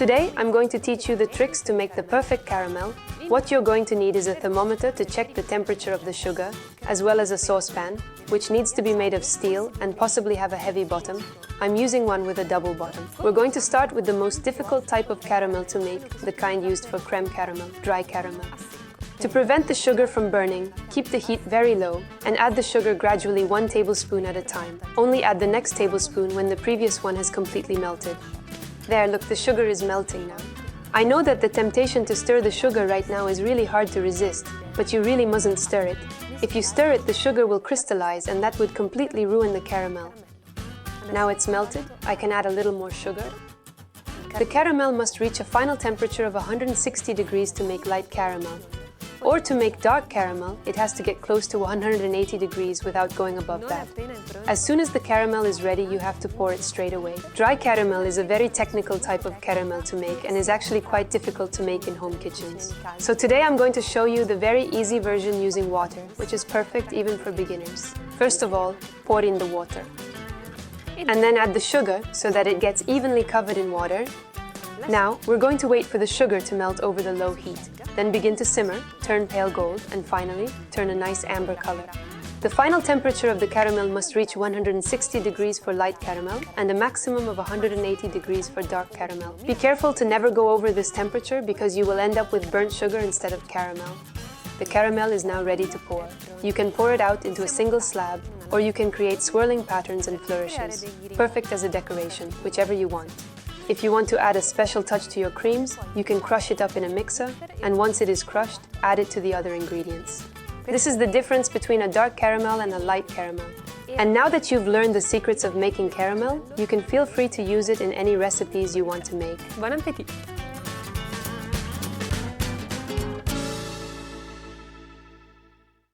Today, I'm going to teach you the tricks to make the perfect caramel. What you're going to need is a thermometer to check the temperature of the sugar, as well as a saucepan, which needs to be made of steel and possibly have a heavy bottom. I'm using one with a double bottom. We're going to start with the most difficult type of caramel to make, the kind used for creme caramel, dry caramel. To prevent the sugar from burning, keep the heat very low and add the sugar gradually 1 tablespoon at a time. Only add the next tablespoon when the previous one has completely melted. There, look, the sugar is melting now. I know that the temptation to stir the sugar right now is really hard to resist, but you really mustn't stir it. If you stir it, the sugar will crystallize and that would completely ruin the caramel. Now it's melted, I can add a little more sugar. The caramel must reach a final temperature of 160 degrees to make light caramel. Or to make dark caramel, it has to get close to 180 degrees without going above that. As soon as the caramel is ready, you have to pour it straight away. Dry caramel is a very technical type of caramel to make and is actually quite difficult to make in home kitchens. So today I'm going to show you the very easy version using water, which is perfect even for beginners. First of all, pour in the water. And then add the sugar so that it gets evenly covered in water. Now, we're going to wait for the sugar to melt over the low heat. Then begin to simmer, turn pale gold, and finally, turn a nice amber color. The final temperature of the caramel must reach 160 degrees for light caramel and a maximum of 180 degrees for dark caramel. Be careful to never go over this temperature because you will end up with burnt sugar instead of caramel. The caramel is now ready to pour. You can pour it out into a single slab, or you can create swirling patterns and flourishes, perfect as a decoration, whichever you want. If you want to add a special touch to your creams, you can crush it up in a mixer, and once it is crushed, add it to the other ingredients. This is the difference between a dark caramel and a light caramel. And now that you've learned the secrets of making caramel, you can feel free to use it in any recipes you want to make. Bon appétit!